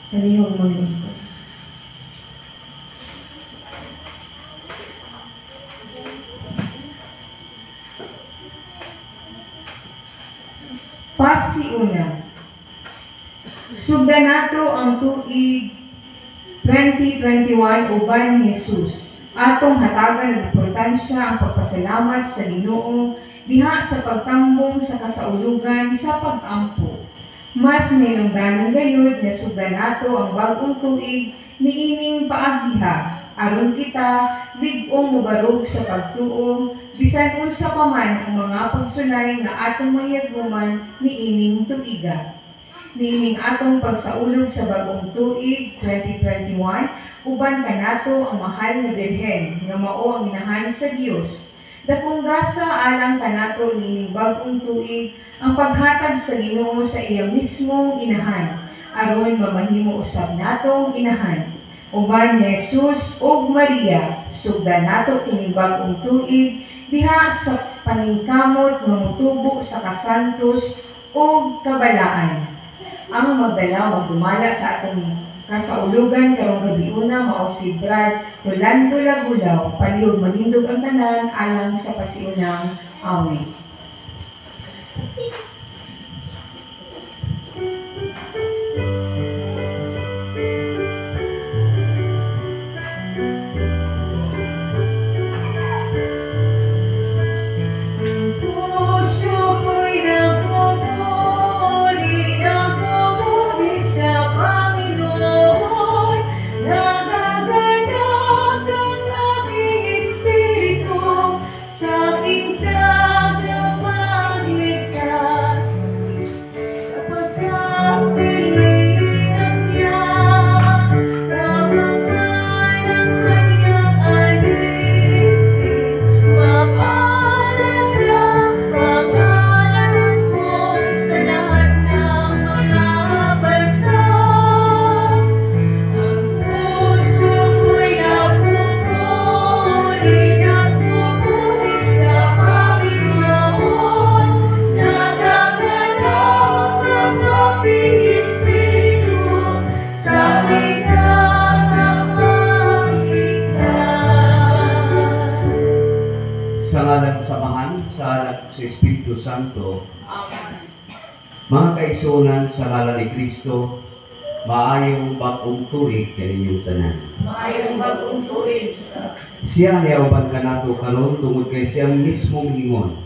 Kaniyong maglingkod. Pasiuna. Sugdan nato ang tuig 2021 uban ni Jesus. Atong hatagan ng importansya ang pagpasalamat sa Ginoo diha sa pagtambong sa kasaulugan sa pag-ampo. Mas minungdanon gayud nga sugdan nato ang bag-ong tuig niining paagiha aron kita big-ong mubarog sa pagtuo bisan unsa pa man ang mga pagsulay nga atong mahiyagmuman niining tuiga. Niining atong pagsaulog sa bagong tuig 2021 uban kanato ang mahal nga Birhen nga mao ang inahan sa Dios. Dakong gasa alang kanato niining bagong tuig ang paghatag sa Ginoo sa iya mismong inahan aron mamahimo usab natong inahan. Uban ni Jesus ug Maria sugdan nato kining bagong tuig diha sa paningkamot nga motubo sa kasantos ug kabalaan. Ang magdala magdumala sa atong kasaulugan karong gabiuna mao si Brad Rolando Lagulaw. Palihog manindog ang tanan alang sa pasiunang awit. Santo. Mga kaigsuonan sa ngalan ni Kristo, maayong bagong tuig kaninyong tanan. Maayong bagong tuig sa Siya niauban kanato karon tungod kay siyang mismong hingon.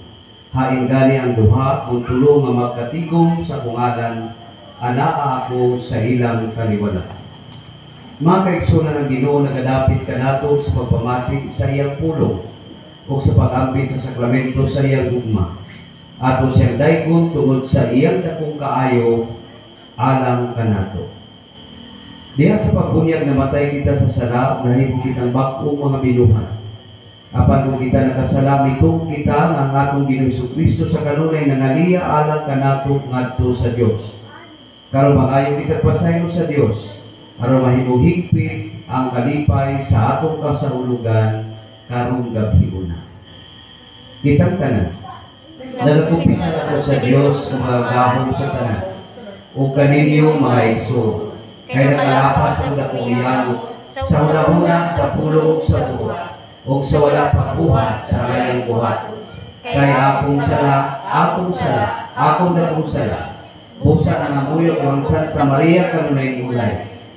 Hain gani ang duha kung tulo nga magkatigom sa kungalan, anaa ako sa ilang kaliwala. Mga kaigsuonan ng Ginoo nagadapit kanato sa pagpamati sa iyang pulong o sa pag-ambit sa sakramento sa iyang gugma. Ato siyang daykon tungod sa iyang dakong kaayo alang kanato. Diha sa pagbunyag na matay kita sa sala, nahimo kitang bag-ong mga binuhat. Apan kung kita nakasala, mitong kita nga atong Ginoong Kristo sa kanunay nangaliya alang kanato ngadto sa Dios. Karon magayo kita pasayo sa Dios, aron mahimo higpit ang kalipay sa atong kasaulugan karong gabi-una. Kitang tanan. Nagkumpisa ako sa Diyos sa mga gahong sa tanan, o kaninyo mga iso, kaya nakalapas ang dakong iyangot, sa una-una sa pulong sa buhat, o sa wala pagbuhat sa mayang buhat. Kaya akong sala, akong dakong sala, busa na namuyok ang Santa Maria kanunay ulay,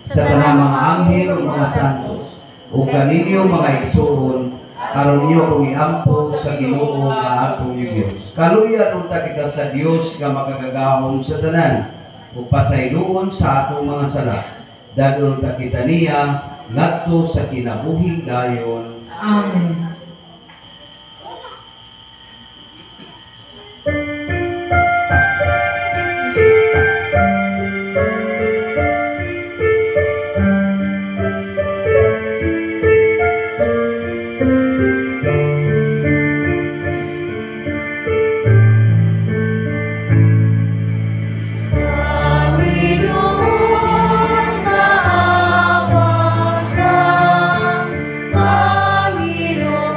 sa tanang mga anghel o mga santos, o kaninyo mga igsoon, aron niyo kung iampo sa Ginoo nga atong Dios. Kaluya unta kita sa Dios nga makagagahom sa tanan ug pasayloon sa atong mga sala. Dadon ta kita niya ngadto sa kinabuhi dayon. Amen. Panginoon,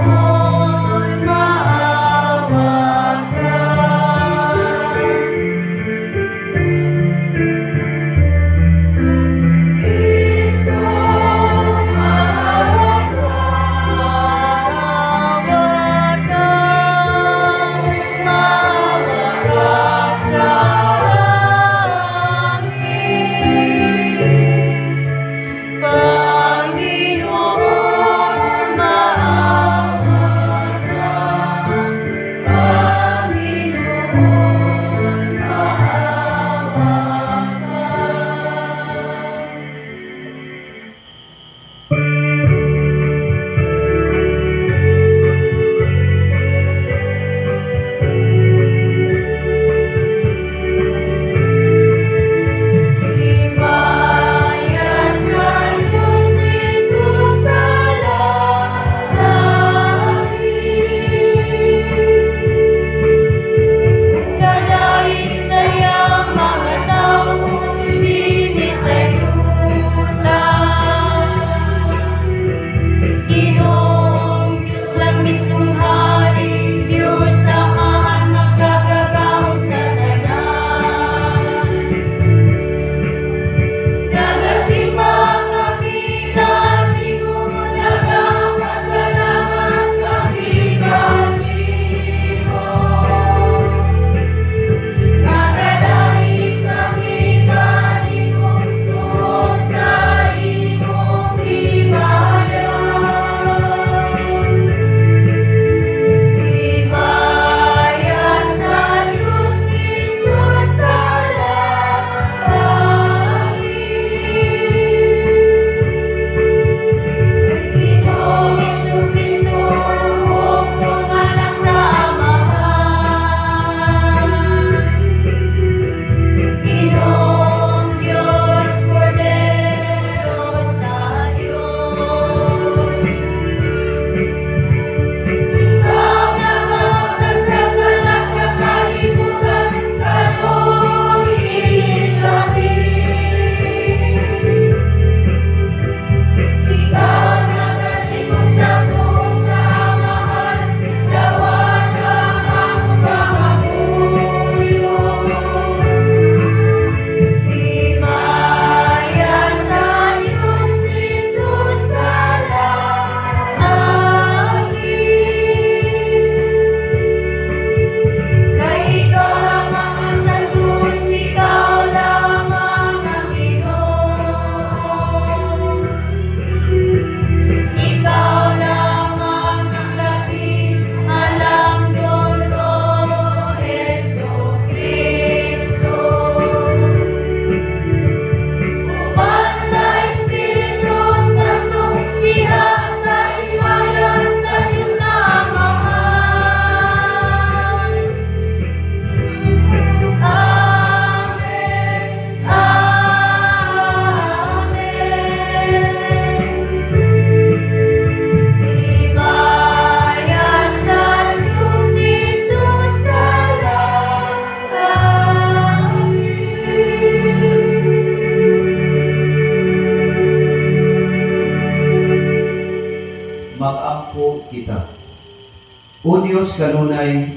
O Dios kanunay,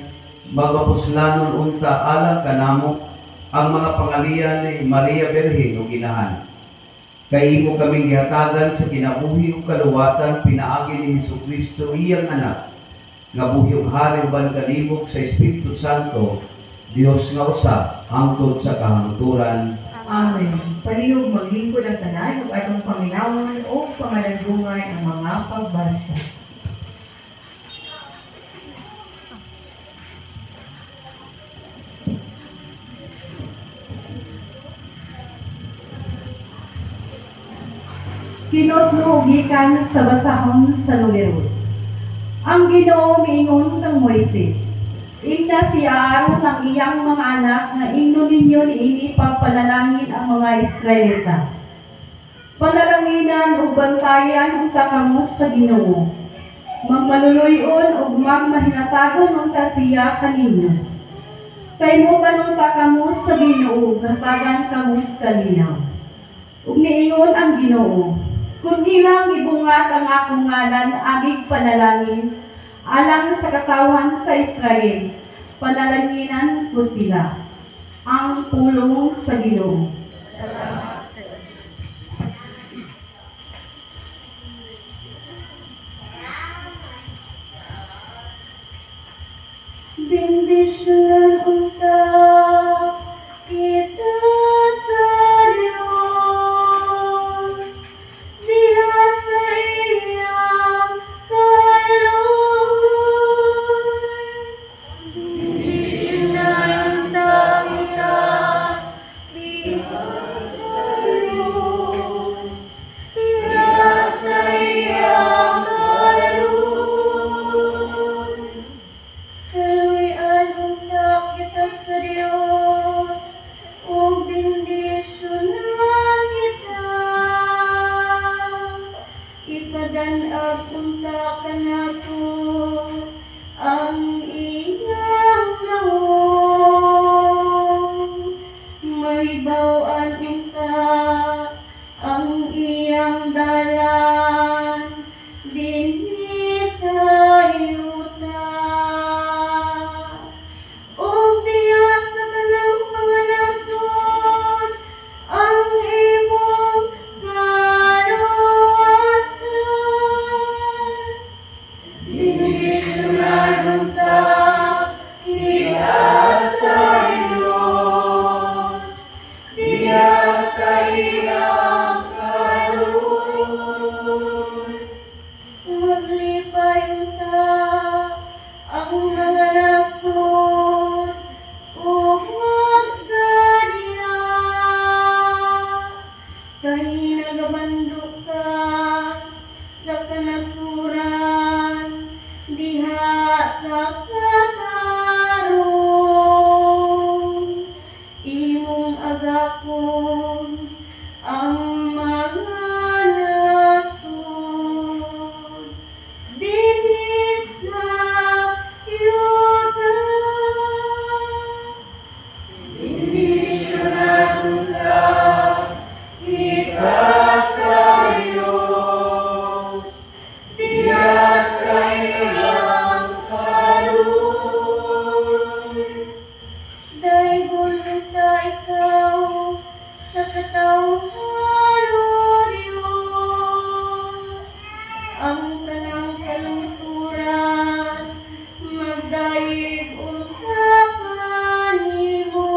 magapuslanon unta alang kanamo ang mga pangalian ni Maria Berhen o Ginahan. Kay imo kaming gihatagan sa kinabuhi ug kaluwasan pinaagi ni Hesukristo iyang anak, nga buhi ug hari uban kalibog sa Espiritu Santo, Dios nga usa hangtod sa kahangturan. Amen. Palihog maglingkod ang tanan ug atong paminawan o pangalagungay ang mga pagbasa. Kinotlo gikan sa basahon sa Numeros. Ang Ginoo miingon kang Moises, ingna si Aaron ang iyang mga anak nga ingno ninyo niini pagpanalangin ang mga Israelita. Panalanginan ug bantayan unta kamo sa Ginoo. Magmanuloy-on ug magmahinatagon unta siya kaninyo. Kay mo unta kamo sa Ginoo, gatagan kamo kalinaw. Ug niingon ang Ginoo, kung ilang ibungat ang akong ngalan, agig panalangin, alang sa katawan sa Israel, panalanginan ko sila. Ang pulong sa Ginoo. Bendisyonan unta kita sa Diyos, diha sa iyang kalooy. Bendisyonan unta kita diha sa Diyos, diha sa iyang kalooy. Kaluyan unta kita sa Diyos, o bendisyonan kita. Ipadanag unta ka nato ang iyang gawon. Mahibaw-an unta ang iyang dalan dinhi sa yuta. O diya sa tanang mga nasod ang imong kaluwasan. Bendisyonan unta kita sa Diyos, diya sa iyang kalooy. Maglipay unta ang mga nasod o magsadya. Kay nagabandok ka sa kanasuran, diha sa katarong. Imong agapon ang mga nasod dinhi sa yuta. Bendisyonan unta kita sa Diyos, diha sa iyang kalooy. Daygon unta ikaw sa katawhan, O Diyos, ang tanang kalungsuran, magdayeg unta kanimo.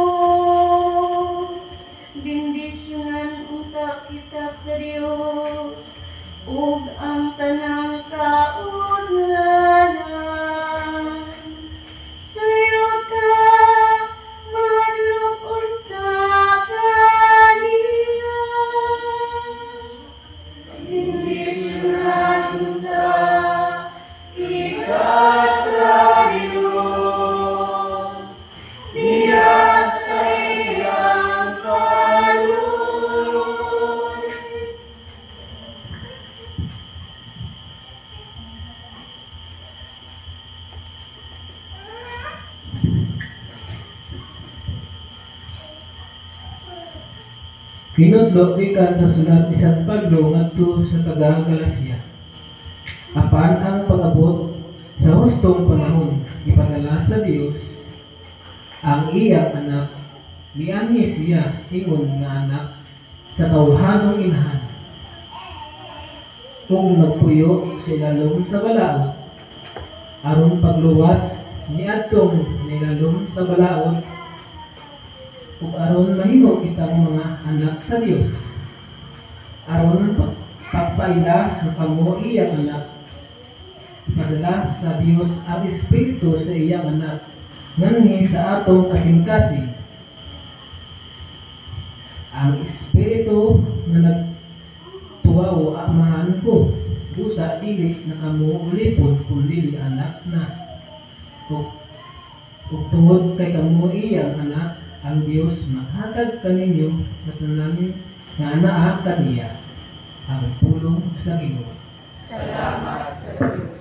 Bendisyonan unta kita sa Diyos, ug ang tanang kaudlanan. Sayo ta madlok unta kaniya. Bendisyonan unta kita sa Diyos, diha sa iyang kalooy. Pinudlo ikan sa sulat ni San Pablo ngadto sa taga Galacia. Apan ang pag-abot sa husto hustong panahon ipadala sa Dios ang iyang anak niani siya ingon nga anak sa tawhanong inahan. Kung nagpuyo sila lum sa balaod aron pagluwas niadtong nilalum sa balaod ug aron mahimo kita mga anak sa Dios aron pagpaila ng kamo iyang anak padala sa Dios ang Espiritu sa iyang anak nganhi sa atong kasing-kasing ang Espiritu na nagtuwaw amahan ko busa dili na kamo ulipon kung dili anak na ug tungod kay kamo iyang anak ang Dios maghatag kaninyo sa tanan nga anaa kaniya ang pulong sa Ginoo. Salamat sa Diyos.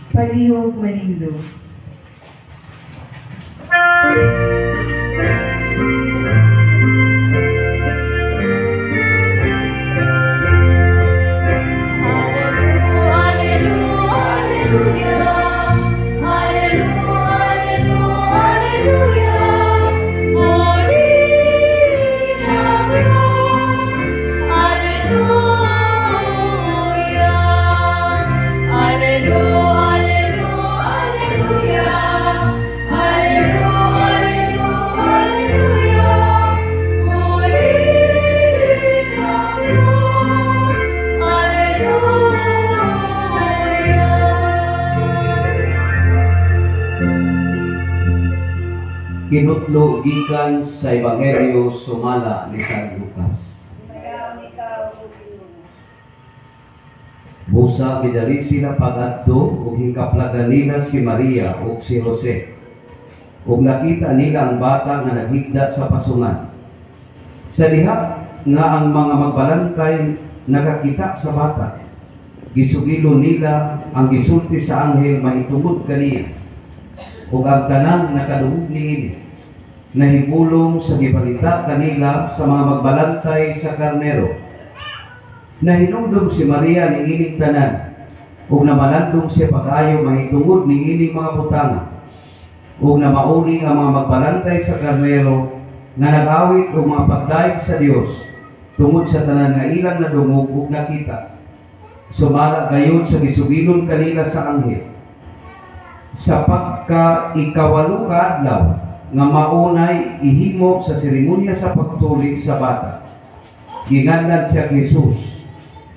Palihog Manindo. Kinutlo gikan sa Ebanghelyo sumala ni San Lucas. Busa midali sila pagadto ug hingkaplagan nila si Maria ug si Jose. Ug nakita nila ang bata nga naghigda sa pasungan. Sa diha nga ang mga magbalangkay nakakita sa bata, gisugilo nila ang gisulti sa anghel mahitungod kaniya. Ug ang tanang nakadungog niini nahibulong sa gibalita kanila sa mga magbalantay sa karnero. Nahinumdum si Maria ning ining tanan ug namalandong siya pag-ayo mahitungod ning ining mga butanga. Ug namauli ang mga magbalantay sa karnero nga nag-awit og mga pagdaig sa Dios tungod sa tanan nga ilang nadungog ug nakita. Sumala gayud sa gisugilon kanila sa anghel. Sa pagka-ikawalo ka adlaw nga maunay ihimo sa seremonya sa pagtuli sa bata, ginganlan siya Jesus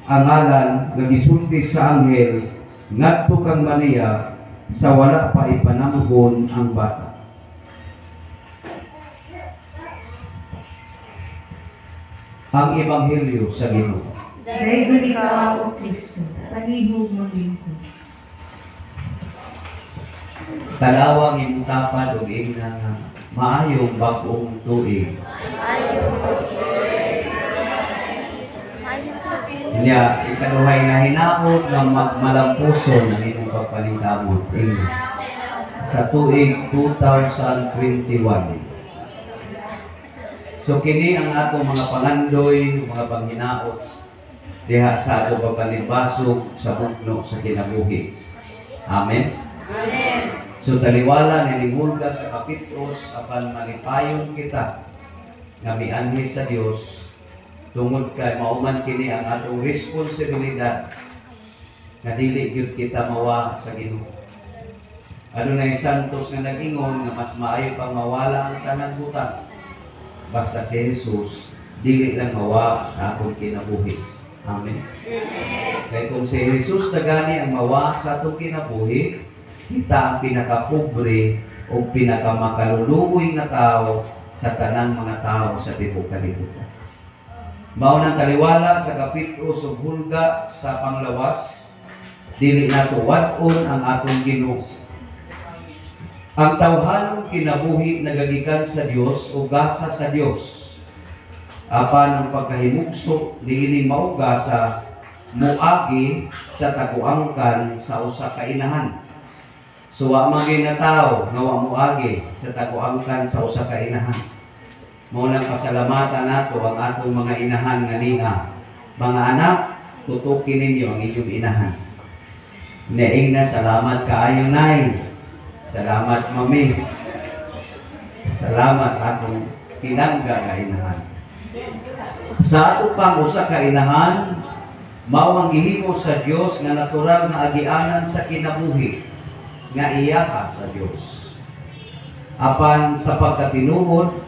ang ngalan nga gisulti sa anghel ngadto kang Maria sa wala pa ipanamgon ang bata. Ang Ebanghelyo sa Ginoo. Dahil ikaw, O Kristo, palihog Manindo. Talawang imutapad o ina nga maayong bagong tuig. Niya, ikaduhay na hinaot nga magmalampuson ang inyong pagpalingkamot sa tuig 2021. So kini ang atong mga pangandoy, mga panghinaot diha sa atong pagpalibasog sa bugno sa kinabuhi. Amen. Amen. So taliwala ni Hulga sa Kapitros apan malipayon kita nga mianhi sa Dios tungod kay mauman kini ang atong responsibilidad nga dili gyud kita mawa sa Ginoo. Ano na yung santos nga nag-ingon nga mas maayo pang mawala ang tanan butang basta si Jesus dili lang mawa sa atong kinabuhi. Amen. Kaya kung si Jesus tagani ang mawa sa atong kinabuhi, kita ang pinakapobre o pinakamakaluluoy na tao sa tanang mga tao sa tibok kalibutan. Maunang taliwala sa Kapitros ug Hulga sa panglawas, dili nato wad-on ang atong Ginoo. Ang tawhanong kinabuhi nagagikan sa Dios o gasa sa Dios. Apan ang pagkahimugso diini mao gasa moagi sa taguangkan sa usa ka inahan. So wa magay na tao nga wa moagi sa taguangkan sa usa ka inahan. Mao nang pasalamatan nato ang atong mga inahan nga niha. Mga anak, tutukin ninyo ang inyong inahan. Neing na salamat kaayo nay. Salamat mami. Salamat atong tinangga nga inahan. Sa ato pang usa ka inahan, mao ang gihimo sa Dios nga natural nga agianan sa kinabuhi nga iyaka sa Dios. Apan sa pagkatinuod,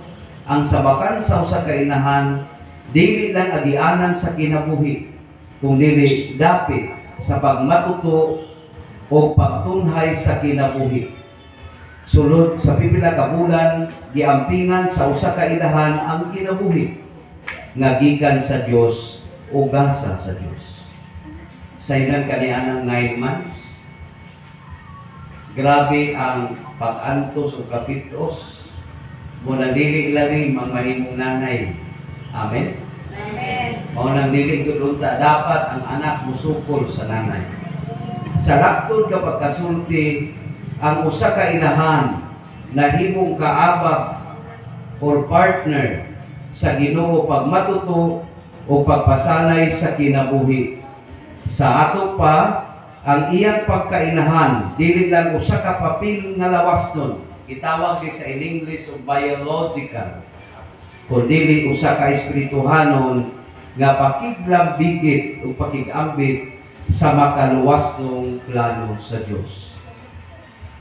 ang sabakan sa usa ka inahan dili lang agianan sa kinabuhi, kung dili dapit sa pagmatuto o pagtunhay sa kinabuhi. Sulod sa pipila ka bulan, giampingan sa usa ka inahan ang kinabuhi nga gikan sa Dios o gasa sa Dios. Sa ilang kanianang 9 months, grabe ang pag-antos o kapitos, muna dili ilalim ang mahimong nanay. Amen? Amen. Mao nang dili gudunta dapat ang anak musukol sa nanay. Sa laktod kapag kasulti, ang usa ka inahan na himong kaabak or partner sa Ginoo pagmatuto o pagpasanay sa kinabuhi. Sa ato pa, ang iyang pagkainahan, dili lang usa ka papel nga lawasnon, itawag di sa in English o biological, kundi usa ka espirituhanon nga pakiglam bigit o pakigambit sa makaluwasnong plano sa Dios.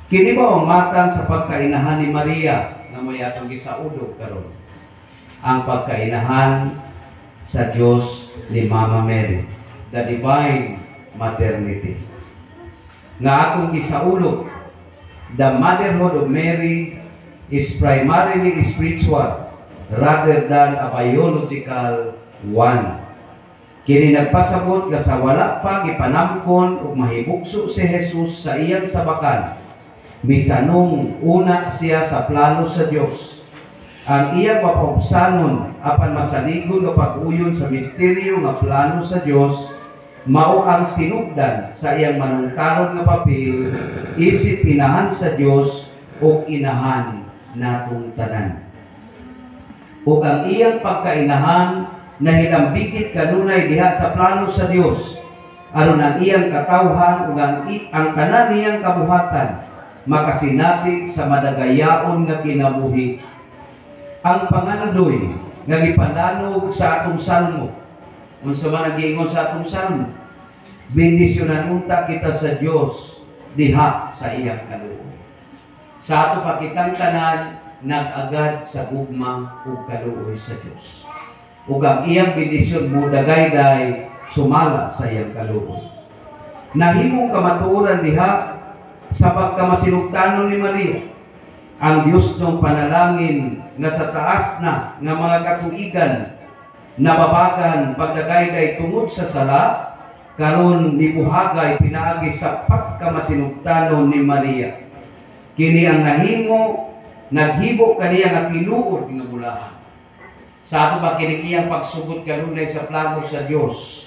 Kini ba ang matang sa pagkainahan ni Maria nga may atong gisaudog karon? Ang pagkainahan sa Dios ni Mama Mary, the divine maternity. Nga atong gisaulog, the motherhood of Mary is primarily spiritual rather than a biological one. Kini nagpasabot nga sa wala pa gipanamkon ug mahibukso si Jesus sa iyang sabakan, bisanong una siya sa plano sa Dios. Ang iyang mapausanon apan masaligod nga pag-uyon sa misteryo nga plano sa Dios mao ang sinugdan sa iyang manungkaron nga papel isip inahan sa Dios o inahan natong tanan. Ug ang iyang pagkainahan nahilambigit kanunay diha sa plano sa Dios aron ang iyang katawhan ug ang tanan niyang kabuhatan makasinati sa madagayaon nga kinabuhi. Ang panganudoy nga gipadanog sa atong salmo, unsa man nagiingon sa atong salmo, bendisyonan unta kita sa Dios diha sa iyang kaluoy. Sa ato pakitang tanan nag-agad sa gugma ug kaluoy sa Dios. Ug ang iyang bendisyon mo dagayday sumala sa iyang kaluoy. Nahimong kamatuoran diha sa pagkamasinugtanon ni Maria, ang Dios ng panalangin nga sa taas na nga mga katuigan nababagan pagdagayday tungod sa sala karon nibuhagay pinaagi sa pagkamasinugtanon ni Maria. Kini ang naghibo kaniya nga tinuod nga bulahan. Sa ato ba kini iyang pagsugod kanunay sa plano sa Dios.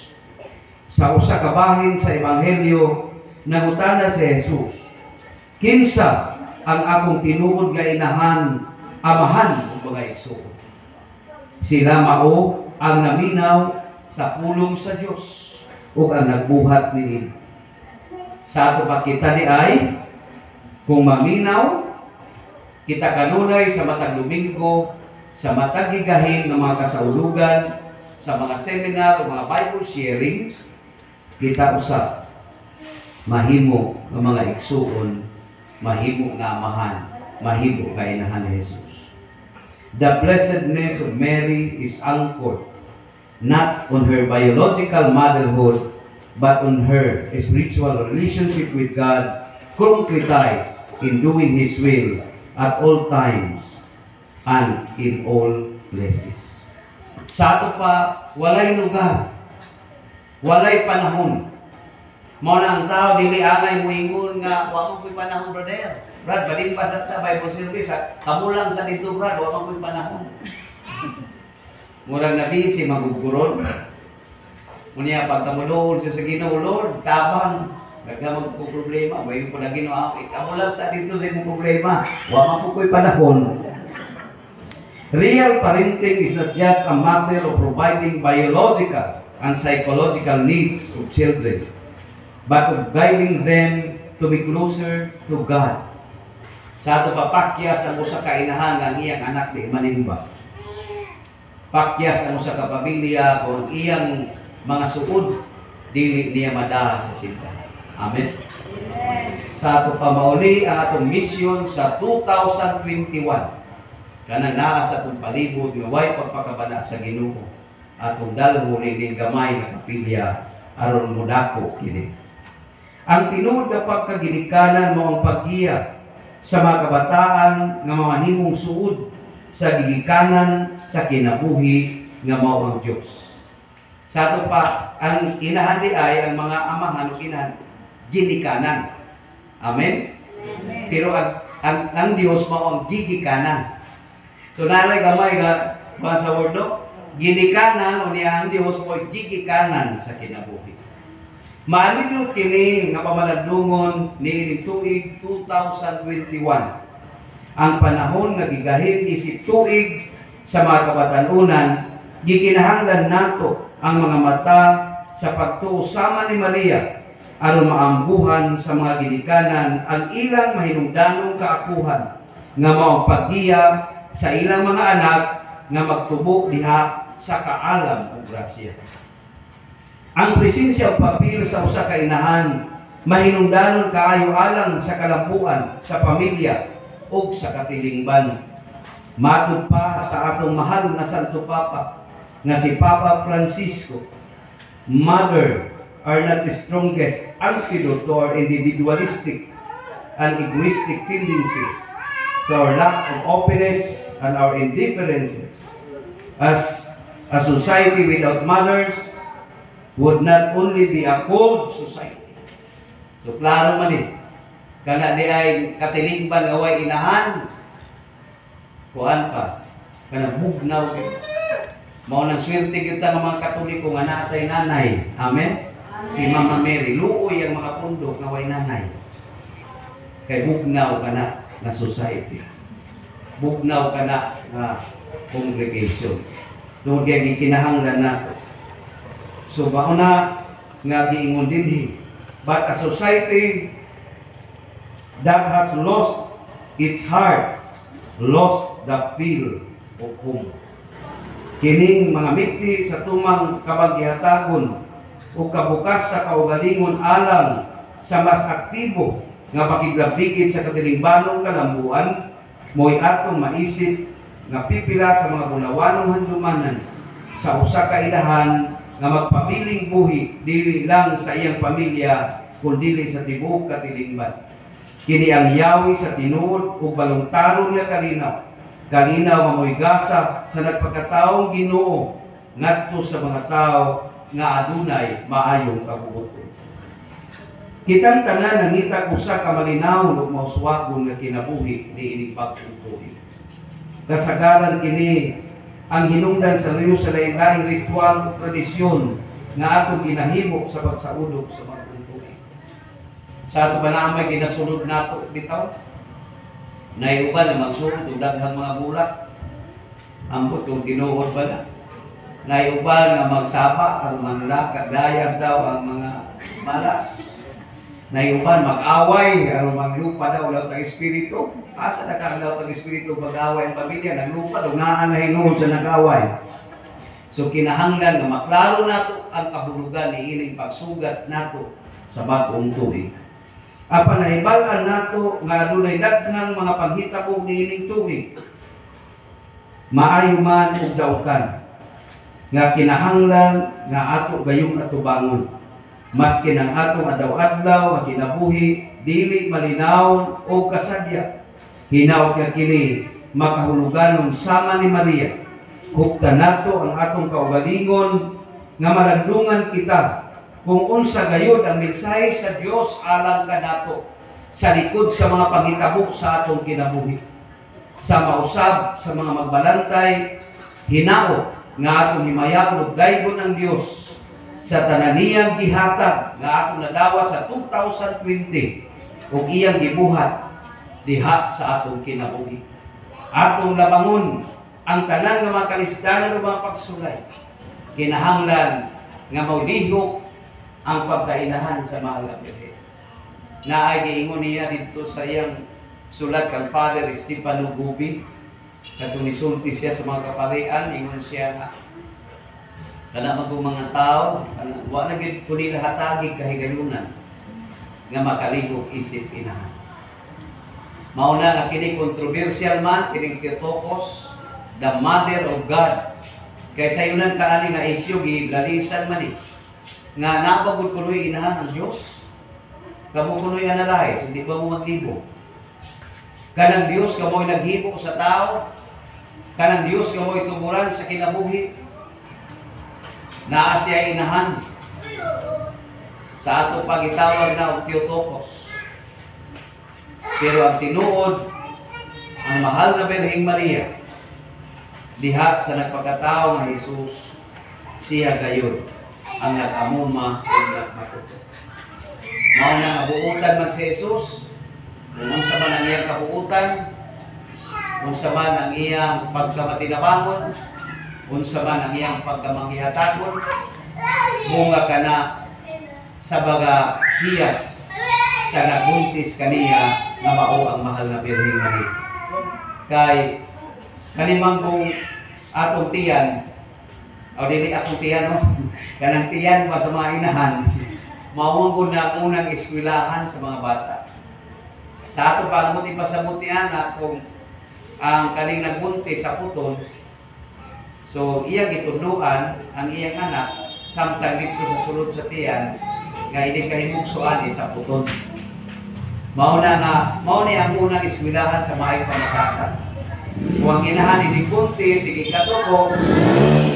Sa usa ka bahin sa ebanghelyo nangutana si Jesus, kinsa ang akong tinuod nga inahan, amahan o mga igsuon? Sila mao ang naminaw sa pulong sa Dios ug ang nagbuhat niini. Sa ato pakita ni ay kung maminaw kita kanunay sa matag Domingo, sa matag higahin ng mga kasaulugan, sa mga seminar o mga Bible sharing, kita usab mahimo ng mga igsuon, mahimo nga amahan, mahimo nga inahan ni Jesus. The blessedness of Mary is anchored not on her biological motherhood but on her spiritual relationship with God, concretized in doing His will at all times and in all places. Sa ato pa, walay lugar, walay panahon. Mao na ang tao dili angay moingon nga wa mo koy panahon, brother. Brad, balin pa sa Bible service, kamulang sa dito, brad, wa mo koy panahon. Murang nabi si maguguron. Unya pag kamulool sa Ginoo, Lord, tabang Nagkamag ko problema, may pa na ginawa, ikaw lang sa dito sa imong problema. Wa man po ko'y panahon. Real parenting is not just a matter of providing biological and psychological needs of children, but of guiding them to be closer to God. Sa ato papakyas ang usa ka inahan ang iyang anak di manimba. Pakyas ang usa ka pamilya kung iyang mga suod dili niya madaha sa simbahan. Amen. Sa ato pamauli ang atong mission sa 2021. Kanang naa sa atong palibot nga way pagpakabala sa Ginoo. Atong dalho ning gamay nga kapilya aron modako kini. Ang tinuod nga pagkaginikanan mo ang paggiya sa mga kabataan nga mamahimong suod sa gigikanan sa kinabuhi nga mao ang Dios. Sa ato pa ang inahan di ay ang mga amahan ug inahan ginikanan. Amen. Pero ang Dios mao ang gigikanan. So nalay gamay nga sa word no, ginikanan o niya ang Dios mo gigikanan sa kinabuhi. Maanid kini nga pamaladungon ni tuig 2021. Ang panahon nga gigahin isip tuig sa mga kabatanunan, gikinahanglan nato ang mga mata sa pagtuo sama ni Maria aron maambuhan sa mga ginikanan ang ilang mahinungdanong kaapuhan nga mao paggiya sa ilang mga anak nga magtubo diha sa kaalam ug grasya. Ang presensya ug papel sa usa ka inahan mahinungdanon kaayo alang sa kalampuan sa pamilya ug sa katilingban. Matud pa sa atong mahal na Santo Papa nga si Papa Francisco, mother are not the strongest antidote to our individualistic and egoistic tendencies, to our lack of openness and our indifferences. As a society without mothers would not only be a cold society. So klaro man kana di ay katilingban nga way inahan, kuan pa, kana bugnaw gid. Mao nang swerte gyud ta nga mga Katoliko nga naatay nanay. Amen. Si Mama Mary luoy ang mga pundo nga way nanay. Kay bugnaw kana na society. Bugnaw kana nga congregation. Tungod kay gikinahanglan nato. So bauna nga giingon dinhi, but a society that has lost its heart, lost the feel of home. Kining mga miti sa tumang kabaghihatagon o kabukas sa kaugalingon alang sa mas aktibo nga pakiglabigid sa katilingbanong kalambuan, mo'y atong maisip nga pipila sa mga bulawanong handumanan sa usa ka ilahan nga magpabiling buhi dili lang sa iyang pamilya kundi sa tibuok katilingban. Kini ang yawi sa tinuod ug balungtarong nga kalinaw nga mo'y gasa sa nagpagkataong Ginoo ngadto sa mga tao nga adunay maayong kabubuton. Kitang tanan nangita usa ka malinaw ug mauswagon nga kinabuhi niining bagong tuig. Kasagaran kini ang hinungdan sa riyo sa lain-laing ritual o tradisyon nga atong ginahimo sa pagsaudog sa bagong tuig. Sa ato ba na may ginasulod nato bitaw? Naiuban na magsulod og daghang mga bulak. Ambot yung tinuod ba na? Naiuban na magsapa ang manlakad dayas daw ang mga malas. Naiuban mag-away aron maglupa daw law tag espiritu. Asa na ka daw tag espiritu mag-away ang pamilya naglupa daw naa na hinuod sa nag-away. So kinahanglan nga maklaro nato ang kahulugan ni ining pagsugat nato sa bagong tuig. Apan nahibalan nato nga adunay daghang mga panghitabo niining tuig. Maayo man ug dautan nga kinahanglan nga ato gayong atubangon. Maski nang atong adlaw-adlaw nga kinabuhi dili malinaw o kasadya. Hinaot nga kini makahuluganon sama ni Maria. Hukta nato ang atong kaugalingon nga malandungan kita kung unsa gayud ang mensahe sa Dios alang kanato sa likod sa mga panghitabo sa atong kinabuhi. Sa mausab sa mga magbalantay, hinaot nga atong himayaon ug daygon ang Dios sa tananiyang gihatag nga akong nadawa sa 2020 ug iyang gibuhat diha sa atong kinabuhi. Atong labangon ang tanan nga mga kalisdanan o mga pagsulay. Kinahanglan nga maulihok ang pagkainahan sa mahal nga Birhen. Naay giingon niya dito sa iyang sulat kang Father Estefano Gubi, katong nisulti siya sa mga kaparian, ingon siya nga kana magong mga tao, wa na gid kundi hatagig kahigayunan nga makalihok isip inahan. Mauna nga kini controversial man kining Theotokos, the Mother of God. Kay sayunan kaani nga isyu gilalisan man nga napagud kunoy inahan ang Dios. Kamo kunoy analay, hindi ba mo maghibo? Kanang Dios kamoy naghibo sa tao. Kanang Dios kamoy tumuran sa kinabuhi. Naa siya inahan sa ato pagitawag na og Theotokos. Pero ang tinuod, ang mahal na Birheng Maria, diha sa nagpagkatao nga Jesus, siya gayon ang nag-amuma o nagmatuto. Mao na nabuutan man si Jesus, kung sa man ang iyang kabuutan, kung sa man ang iyang pagkamatinabangon, kung sa man ang iyang pagkamangihatagon, bunga ka na sa baga hiyas sa nagbuntis kaniya nga mao ang mahal na Birheng Maria. Kay kanimanggong atong tiyan, o dili atong tiyan, no? Kanang tiyan ba sa mga inahan, mawang na unang eskwelahan sa mga bata. Sa ato pagmuti pa sa mutiana, kung ang kaning nagbuntis sa puton, so iyang itunduan ang iyang anak, samtang dito sa sulod sa tiyan, nga hindi kahimugsuan sa puton. Mao na ang unang eskwelahan sa maayong pamatasan. Kung ang inahan ni buntis, sige kasuko,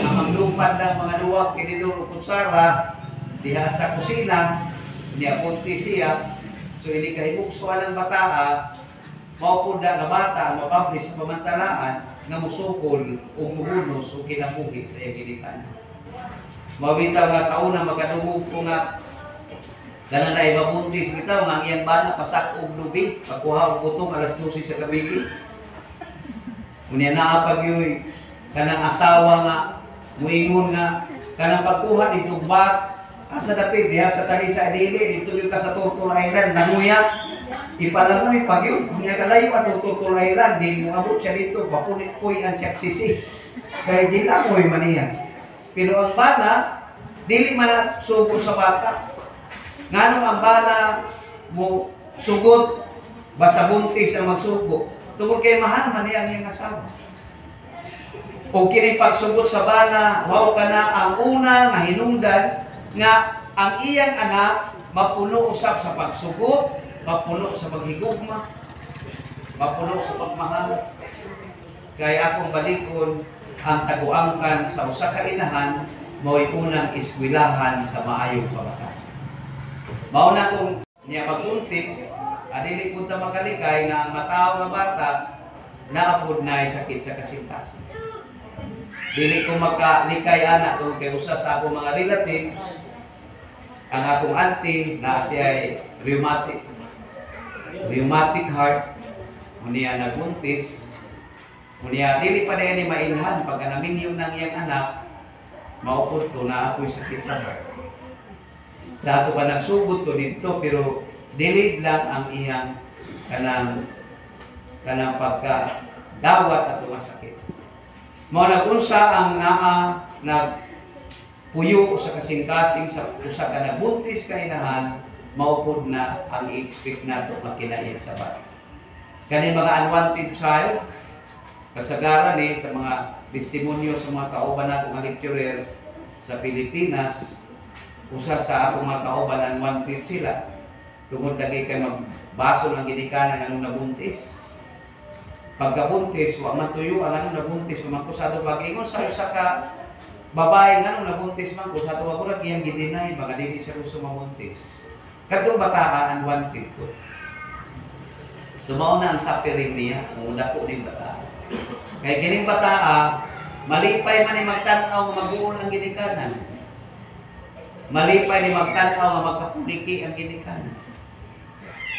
ang maglupad ng mga luwag kinidoro kutsara, diha sa kusina, niya buntis siya, so hindi kahimugsuan ng bataa, maupunda nga bata ang mapablis sa pamantalaan nga musukol o muhunos o kinabuhi sa iyang gilitan. Mabitaw nga sa una magkadumog ko nga ganang na ibabuntis bitaw nga ang iyang bana pasak og lubi, pagkuha og butong alas 12 sa gabi. Unya naa pag yoy kanang asawa nga muingon nga kanang pagkuha ni tugbat asa dapit diha sa talisa dili dito yung ka sa Tortol Island nanguya ipalamoy pag yun niya kalayo at Tortol Island di mo abot siya dito papunit-puy ang siya sisi kaya di lamoy man niya. Pero ang bana dili man sugo sa bata nganong ang bana mo sugot basta buntis ang magsugo tungkol kay mahal man niya ang iyang asawa. O kini pagsugot sa bana, wow ka na ang una nga hinungdan nga ang iyang anak mapuno usab sa pagsugot, mapuno sa paghigugma, mapuno sa pagmahal. Kaya akong balikon ang taguangkan sa usa ka inahan mao'y unang eskwelahan sa maayong pamatasan. Mao na kung niya magbuntis, adili punta makalikay na ang matao nga bata naapod na sakit sa kasintasan. Dili ko makalikay anak kung kay usa sa akong mga relatives, ang akong auntie na siya ay rheumatic heart, unya nagbuntis, unya dili pa na ni mainhan pagka naminyo ng iyang anak, maupod to na ako'y sakit sa heart. Sa ato pa nagsugod to dito pero dilid lang ang iyang kanang pagka dawat at masakit. Mao nagunsa ang naa nagpuyo sa kasing-kasing sa usa ka nabuntis ka inahan maupod na ang i-expect nato makinaiya sa bata. Kani mga unwanted child kasagaran sa mga testimonyo sa mga kauban nato nga lecturer sa Pilipinas, usa sa akong mga kauban unwanted sila. Tungod lagi kay magbaso ng ginikanan ng nabuntis. Pagkabuntis, wa man tuyo ang anong nabuntis, kumakusado pag-ingon sa usa ka babae nga nung nabuntis man, kusado ako lang iyang gidinay, baka dili siya gusto mabuntis. Kadtong bata unwanted ko. So mao na ang suffering niya, ang dako ning bata. Kay kining bata, malipay man ni magtan-aw maguol ang ginikanan. Malipay ni magtanaw nga magkapuliki ang ginikanan.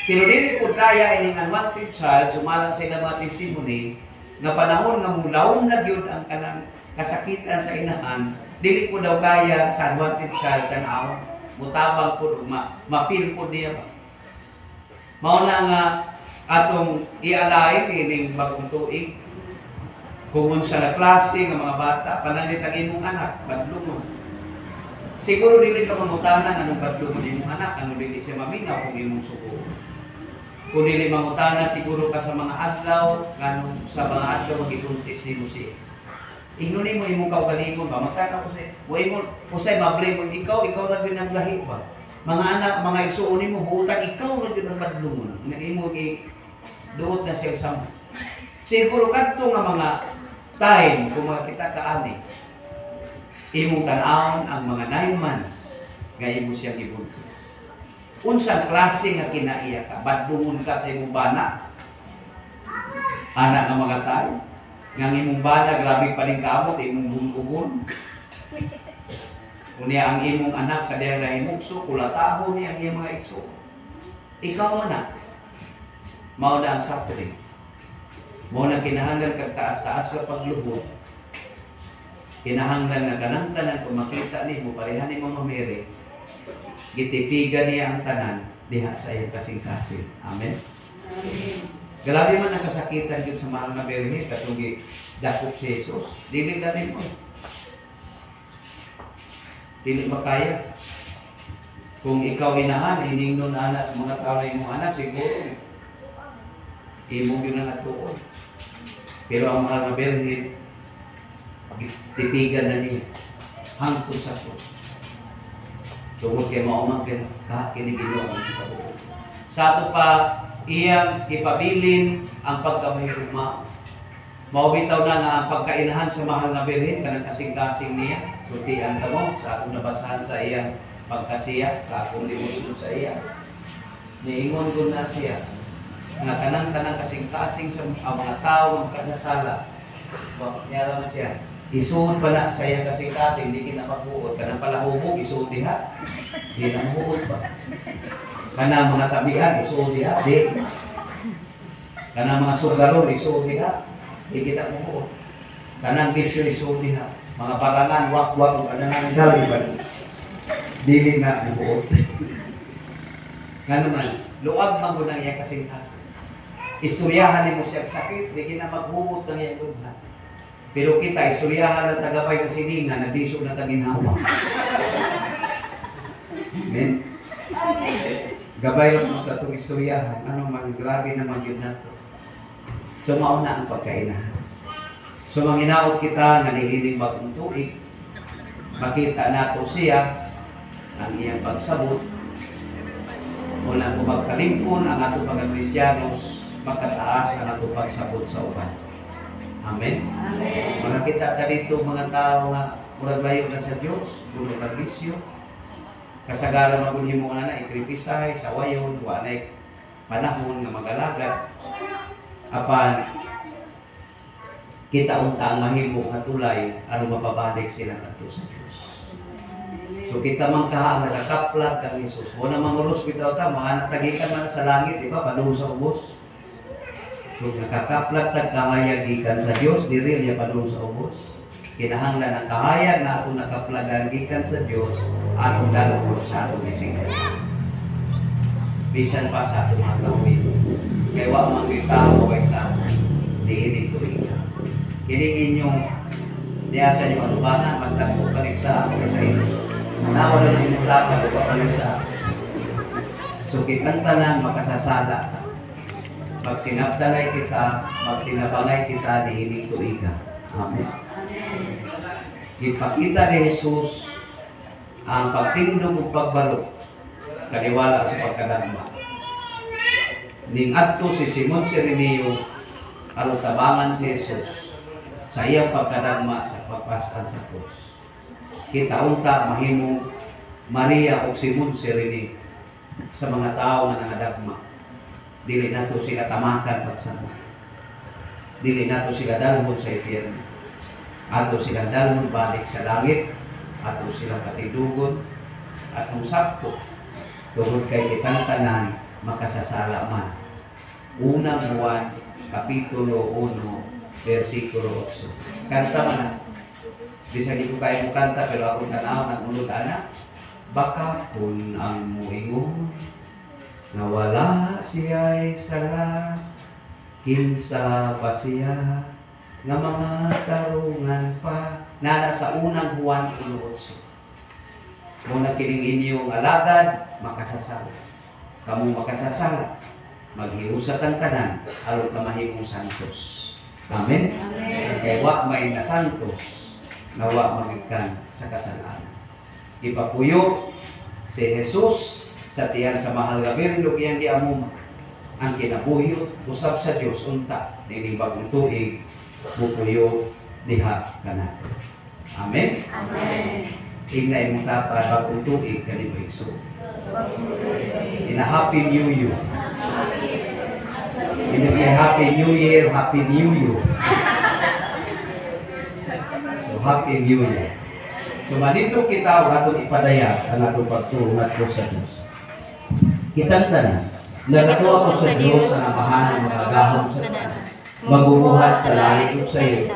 Pero dili po kaya ini unwanted child, sumala sila mga testimony, nga panahon nga mulawon na gyud ang kanang kasakitan sa inahan, dili po daw kaya sa unwanted child tanaw, mutabang po, ma-feel po niya. Mao na nga atong ialay ining bagong tuig, kung unsa na klase nga mga bata, pananlit ang imong anak, badlungon. Siguro dili ka mamutanan anong badlungon imong anak, ano dili siya maminaw kung imong suko. Kung dili mangutana siguro ka sa mga adlaw, kanong sa mga adlaw magibuntis nimo siya. Ingnon mo imong kaugalingon ba, magtanaw ko siya. Way mo usay mablame mo ikaw na gyud ang lahi ba. Mga anak, mga igsuon nimo buutan ikaw na gyud ang badlungon. Nga imo gi duot na siya sa siguro kadto nga mga time kung makita kaani. Imong tan-awon ang mga 9 months nga imo siya gibuntis. Unsang klase nga kinaiya ka, badlungon ka sa imong bana. Anak nga mga tayo, nga imong bana grabe pa rin kaamot, imong bungugon. Unya ang imong anak sa diya nga imugso, kulataho niya ang iyang mga igso. Ikaw man na, mao na ang suffering. Mao na kinahanglan kag taas-taas ka paglubot. Kinahanglan nga kanang tanan kung makita nimo parehan nimo mamiri. Gitipigan niya ang tanan diha sa iyang kasing-kasing. Amen. Grabe man ang kasakitan yun sa mahal na Birhen katong dakop si Jesus. Dili ganin mo. Dili makaya. Kung ikaw inahan, hiningnon anak sa mga tao na imong anak, siguro imo yun ang atuon. Pero ang mahal na Birhen, titigan na niya hangtod sa to. Tungkol kay maumang kiniginuan sa buo. Sa ato pa iyang ipabilin ang pagkamahiruma. Maubitaw na nga ang pagkainahan sa mahal na Birhen kanang kasing-kasing niya. Sutian ta mo sa akong nabasahan sa iyang pagkasiya, sa akong devotion sa iya. Niingon ko na siya nga kanang kasing-kasing sa mga tao ang kasasala. Nyara na siya. Isuod pa na sa iyang kasing-kasing, hindi kinapagbuod. Kanang palahubog, isuod diha. Hindi na muod pa. Kanang mga tabihan, isuod diha. Di. Kanang mga sugaron, isuod diha. Hindi kita muod. Kanang bisyo, isuod diha. Mga parangan, wak-wak, kanang dali ba? Dili na muod. Nga naman, luag man ko ng iyang kasing-kasing. Istoryahan mo siya sakit, hindi na maghubot ng iyang lubhan. Pero kita, istoryahan na tagapay sa siningan, nagdisog na taginhawa. Amen? Gabay lang mo sa itong istoryahan, ano man, grabe naman yun na ito. So, mauna ang pagkainahan. So, manginaot kita na nihiling bagong tuig, makita nato siya, ang iyang pagsabot, mula kung magkalingkon ang ato pagka-Kristiyanos, makataas ang ato pagsabot sa uban. Amen? Amen. Makakita ka dito mga tao nga murag layo na sa Diyos, murag nagbisyo. Kasagaran magunhin mo na ikripisay sa wayon, wanay panahon nga magalagat. Apan, kita unta ang mahimo nga tulay, ano mapabalik sila nato sa Diyos. So kita man kaha nakakaplag kang Isus. Mo na mangulos bitaw ta, mga natagikan man sa langit, di ba? Panuho sa ubos. So nakakaplag tag kahayag gikan sa Dios diri niya padung sa ubos. Kinahanglan ang kahayag na ato nakaplagan gikan sa Dios atong dalog sa atong bisig. Bisan pa sa atong mga gawin. Kaya wa man gitawo kay sa diinig tuig. Kini inyong diasa niyo alubanan basta ko balik sa inyo. Nawala na yung plaka ko balik sa. So kitang tanan makasasala. Pag sinabdanay kita, magtinabangay kita ni ining tuiga. Amen. Ipakita ni Jesus ang pagtindog ug pagbalo kaniwala sa pagkadagma. Ning adto si Simon Sireneo aron tabangan si Jesus sa iyang pagkadagma sa pagpaskan sa krus. Kita unta mahimo Maria ug Simon Sireneo sa mga tao nga nangadagma. Dili nato sila tamakan pagsama. Dili nato sila dalhon sa impyerno. Ato sila dalhon balik sa langit. Ato sila katidugon. atong sakto tungod kay kitang tanan makasasala man. Unang buwan, Kapitulo 1, versikulo 8. Kanta man na. Bisa di ko kayo mo kanta, pero ako tanaw ng ulod anak. Baka kung ang muingon, nawala siya'y sala, kinsa pa siya, nga mga tarungan pa, na sa unang buwan 1:8. Muna kining inyong alagad, makasasala. Kamu makasasala, maghiusat ang tanan, alot na mahimong santos. Amen? Kaya wa may na santos, na wa magikan sa kasalanan. Ipapuyo si Jesus sa tiyan sa mahal nga birlo kiyang giamuma. Ang kinabuhi usab sa Dios unta dining bagong tuig bupuyo diha kanato. Amen. Amen. Tingna imong tapa bagong tuig kanimo igso. In a happy new year. You say happy new year, happy new year. So happy new year. So manindog kita atong ipadayag ang atong pagtuungat ko sa Dios. Kitang tanan, nagatuwa ko sa Dios sa namahan ng mga gahom sa tanan. Magbubuhat sa langit ug sa iyo.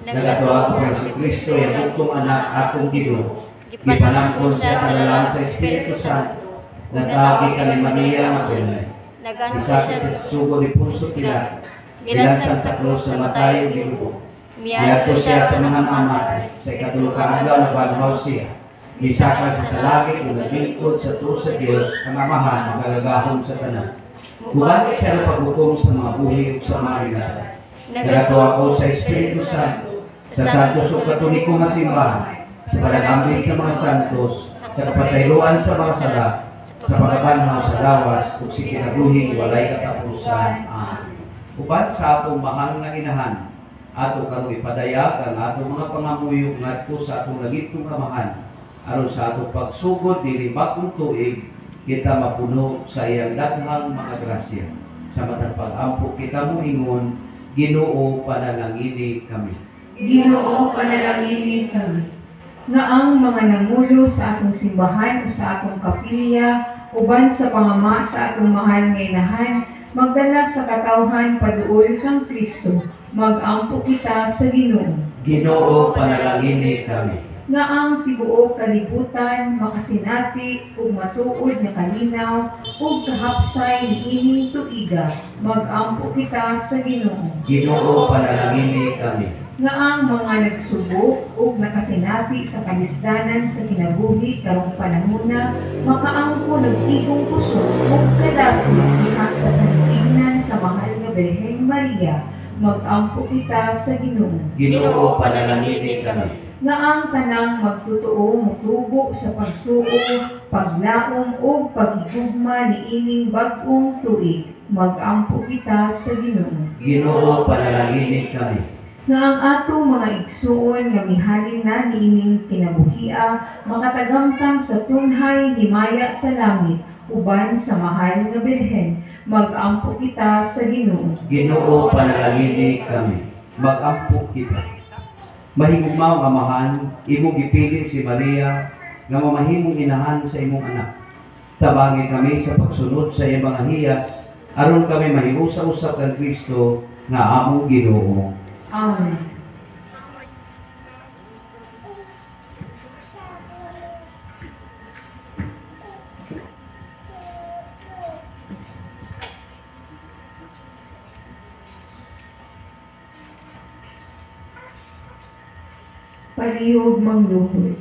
Nagatuwa ko sa Kristo yung bugtong anak akong Ginoo. Gipanangkon siya sa lalang sa Espiritu Santo. Nagtagi ka ni Maria Magdalena. Isakit sa sugo ni Poncio Pilato. Gilansan sa krus sa matayo gilubo. Miyato siya sa mga amat. Sa ikatulong kaagaw na banhaw siya. Misaka siya sa langit ug naglingkod sa tuo sa Dios ang amahan magalagahon sa tanan. Mubalik siya ng paghukom sa mga buhi ug sa mga rinata. Nagatuwa ko sa Espiritu Santo, sa santos ug katoliko nga simbahan, sa pag-ambing sa mga santos, sa kapasayloan sa mga sala, sa pagkabanhaw sa lawas ug sa kinabuhi walay katapusan. Amen. Uban sa atong mahal nga inahan, ato karon ipadayag ang atong mga pangamuyog ngadto sa atong lagitong amahan aron sa atong pagsugod dili bagong tuig kita mapuno sa iyang daghang mga grasya. Sa matang pag-ampo kita moingon, Ginoo panalangini kami. Ginoo panalangini kami. Nga ang mga nangulo sa atong simbahan o sa atong kapilya uban sa pamama sa atong mahal nga inahan, magdala sa katawhan paduol kang Kristo. Mag-ampo kita sa Ginoo. Ginoo panalangini kami. Nga ang tibuok kalibutan makasinati ug matuod nga kalinaw ug kahapsay niining tuiga. Mag-ampo kita sa Ginoo. Ginoo panalangini kami. Nga ang mga nagsubok ug nakasinati sa kalisdanan sa kinabuhi karong panahona makaangko ng tigong puso ug kadasi diha sa panignan sa mahal nga Birhen Maria. Mag-ampo kita sa Ginoo. Ginoo panalangini kami. Nga ang tanang magtutuo mutubo sa pagtuo, paglaom ug paghigugma niining bag-ong tuig. Mag-ampo kita sa Ginoo. Ginoo panalangini kami. Nga ang atong mga igsuon nga mihalin na niining kinabuhia makatagamtang sa tunhay himaya sa langit uban sa mahal nga Birhen. Mag-ampo kita sa Ginoo. Ginoo panalangini kami. Mag-ampo kita. Mahigugmaw amahan, imong gipili si Maria nga mamahimong inahan sa imong anak. Tabangi kami sa pagsunod sa iyang mga hiyas aron kami mahiusa-usap kang Kristo nga among Ginoo. Amen. Palihog mangluhod.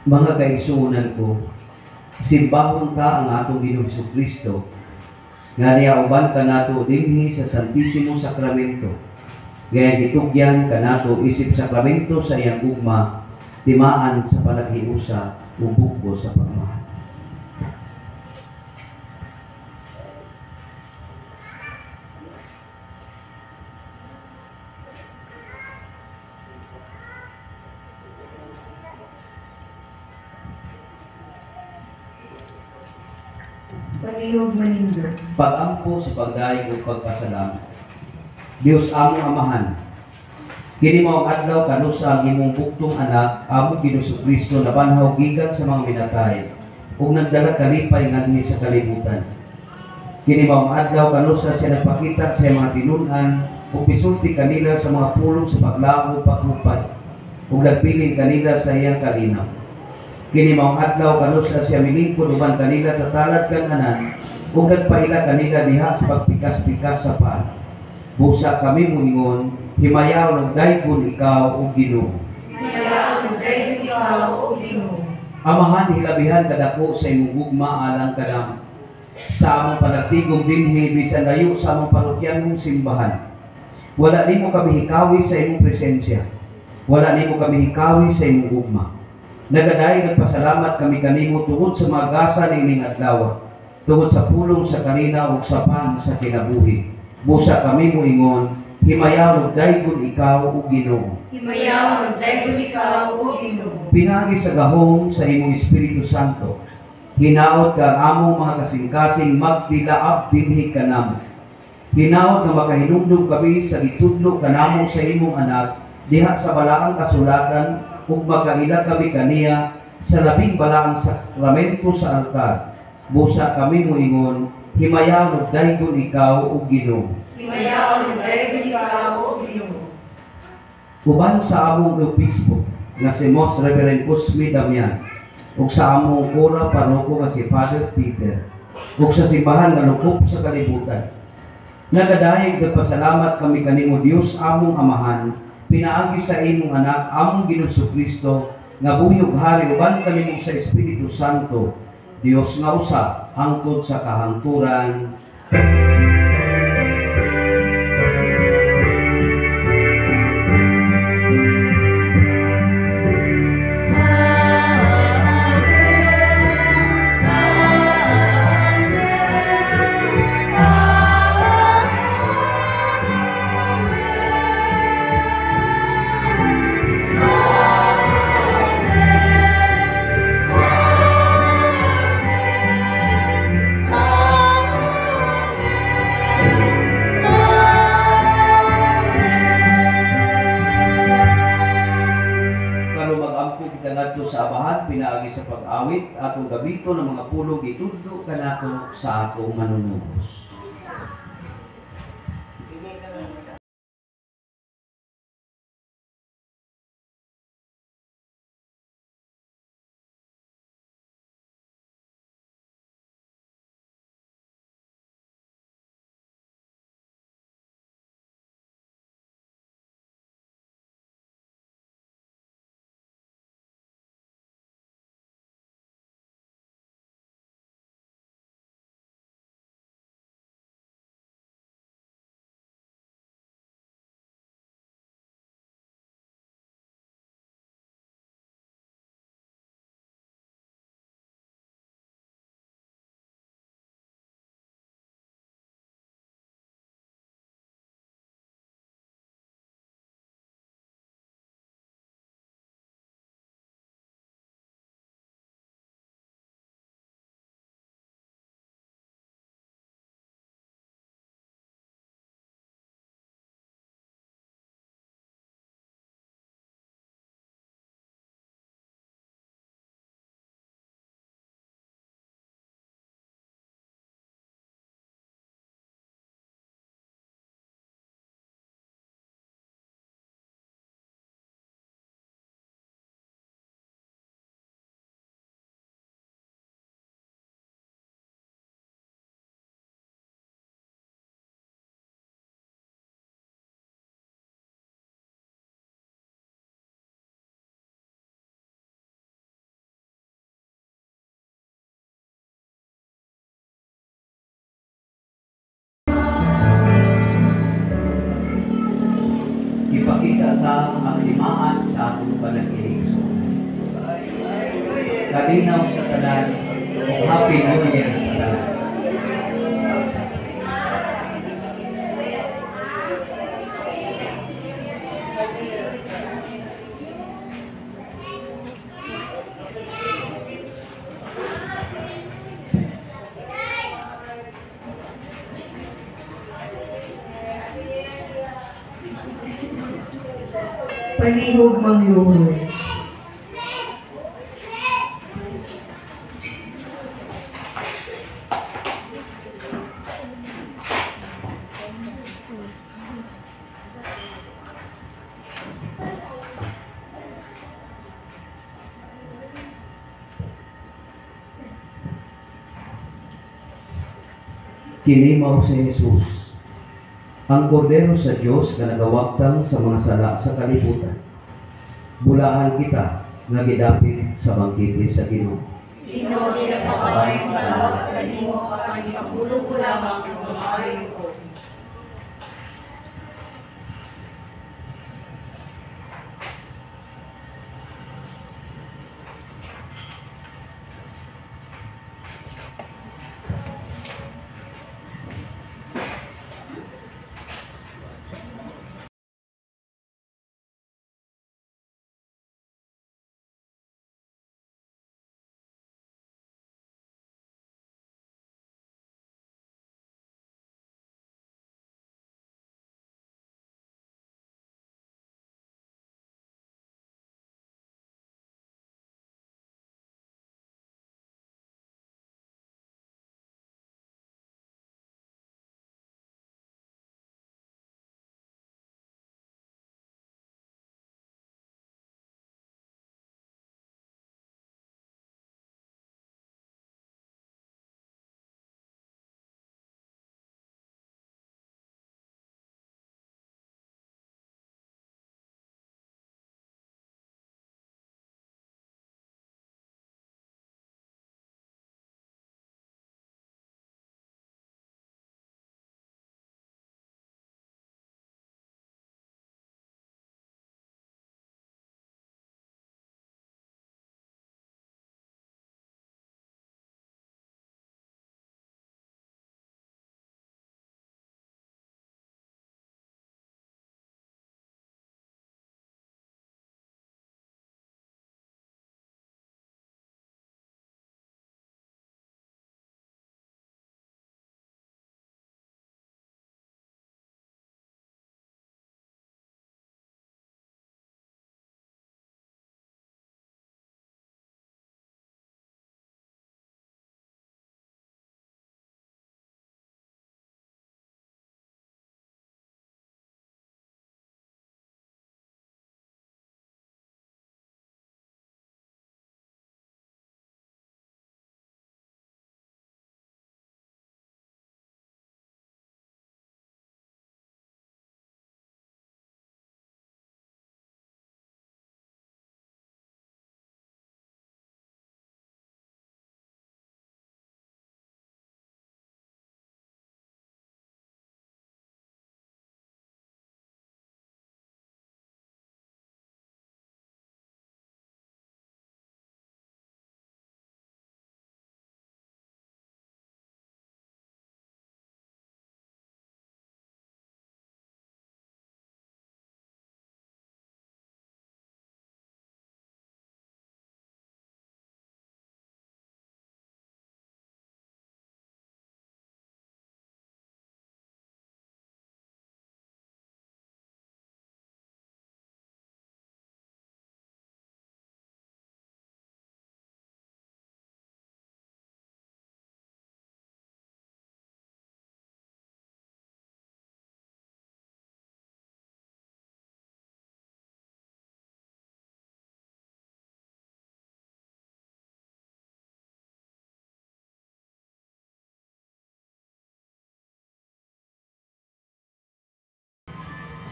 Mga kaigsuunan ko, simbahon ka ang atong Ginoong Jesucristo, nga niya uban ka nato dinhi sa Santisimo Sakramento. Gaya gitugyan ka nato isip sakramento sa iyang ugma, timaan sa palaghiusa, ubukbo sa pagmahal. Palihog manindo. Pagampo sa pagdaig ug pagpasalamat. Dios among amahan, kini mao ang adlaw kanusa ang imong buktong anak, among Ginoong Kristo na banhaw gikan sa mga minatay, ug nagdala kalipay ngadto sa kalibutan. Kini mao ang adlaw kanusa siya nagpakita sa mga tinun-an ug pisulti kanila sa mga pulong sa paglaom paghupad, ug nagpili kanila sa iyang kalinaw. Kini mao ang adlaw kanusa siya milingkod uban kanila sa talad kananan, ug nagpaila kanila diha sa pagpikas-pikas sa paan. Busa kami moingon, himayaw ng daygon ikaw o Ginoo. Himayaw ng daygon ikaw o Ginoo. Amahan, hilabihan kadako sa imong gugma alang kadam. Sa among panagtigong binhi, bisan layo sa among parokyanong simbahan. Wala nimo kami hikawi sa imong presensya. Wala nimo kami hikawi sa imong gugma. Nagaday nagpasalamat kami kanimo tungod sa mga gasa ning adlaw, tungod sa pulong sa karina ug sa pan sa kinabuhi. Busa kami moingon, himayaw ng daygon ikaw o Ginoo. Himayaw ng daygon ikaw o Ginoo. Pinagi sa gahom sa imong Espiritu Santo. Hinaot ka ang among mga kasing-kasing magtilaab dinhi kanamo. Hinaot na makahinumdum kami sa gitudlo kanamo sa imong anak diha sa balaang kasulatan ug makaila kami kaniya sa labing balaang sakramento sa altar. Busa kami moingon, himayaw ng daygon ikaw o Ginoo. Himayaw ng daygon ikaw o Ginoo. Uban sa among obispo nga si Most Reverend Cosme Damian, ug sa among kura paroko nga si Father Peter, ug sa simbahan nga lukop sa kalibutan. Nagadayeg nagpasalamat kami kanimo Dios among amahan, pinaagi sa imong anak among Ginoong Kristo nga buyog hari uban kanimo sa Espiritu Santo, Dios nga usa hangtod sa kahangturan. Sa abahan, pinaagi sa pag-awit, atong gabito ng mga pulong itudlo kanato sa atong manunubos. Ipakita sa aklimaan sa atong panag-iligso. Kalinaw sa tanan, Happy New Year sa tanan. Palihog mangluhod. Kini mao si Jesus, ang kordero sa Dios nga nagawagtang sa mga sala sa kalibutan. Bulahan kita nga gidapit sa bangkete sa Ginoo. Ikaw nila kabayan balawat kanimo apan ipagulong ko lamang ang maaari ko.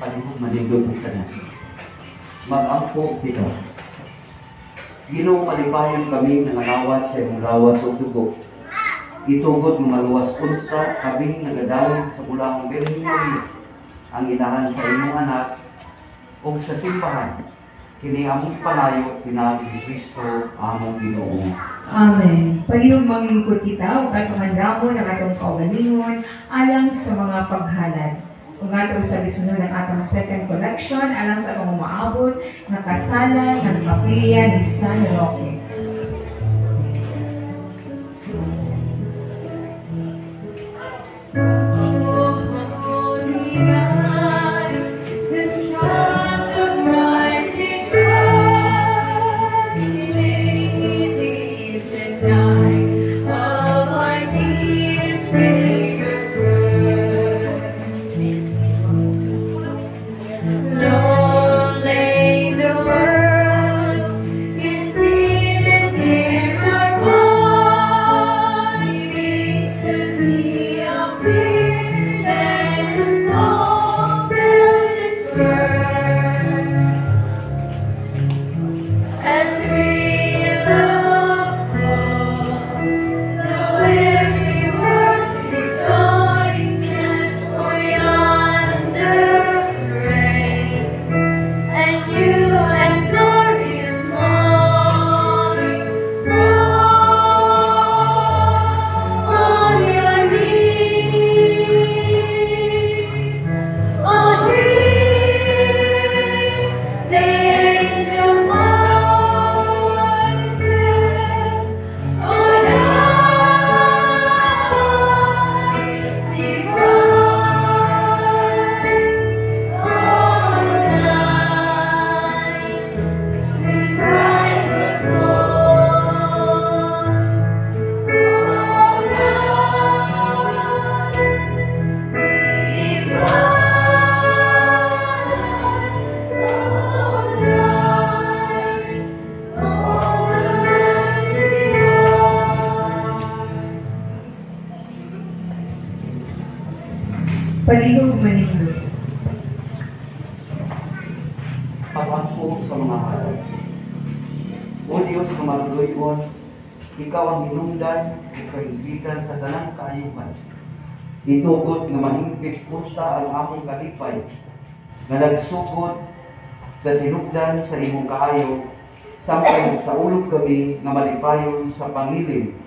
Palihog manindog ka na. Mag-angkog kita. Ginoo malipayon kami nangalawat sa imong lawas o dugo. Itugod mo maluwas unta kami nagadawin sa bulahang Birhen Maria, ang inahan sa imong anak o sa simbahan. Kini among palayo tinabi ni Kristo among Ginoo. Amen. Palihog manglingkod kita, ug atong handamon ang atong kaugalingon alang sa mga paghalad. Kung atong sa bisunod ng atong second collection, alang sa atong umaabot, nakasalan, ng kapilya ni San Roque. The stars of bright Savior's word. Lonely the world is seated near our bodies to be appeared, and the song filled this world. And thrill of hope, the weary world rejoices, for yonder reigns and new and glorious morn. All your needs, all grief, the angel voices, all night divine, all night we rise as one. All night we Palihog manihog. Pagwampo sa mga halal. O Diyos na magluyon, Ikaw ang hinungdan, ikahigitan sa tanang kaayuhan. Itugot na mahingpit pusta ang among kalipay, nga nagsugod sa sinugdan sa imong kaayo, sampai sa ulog kami nga malipayon sa pangilim,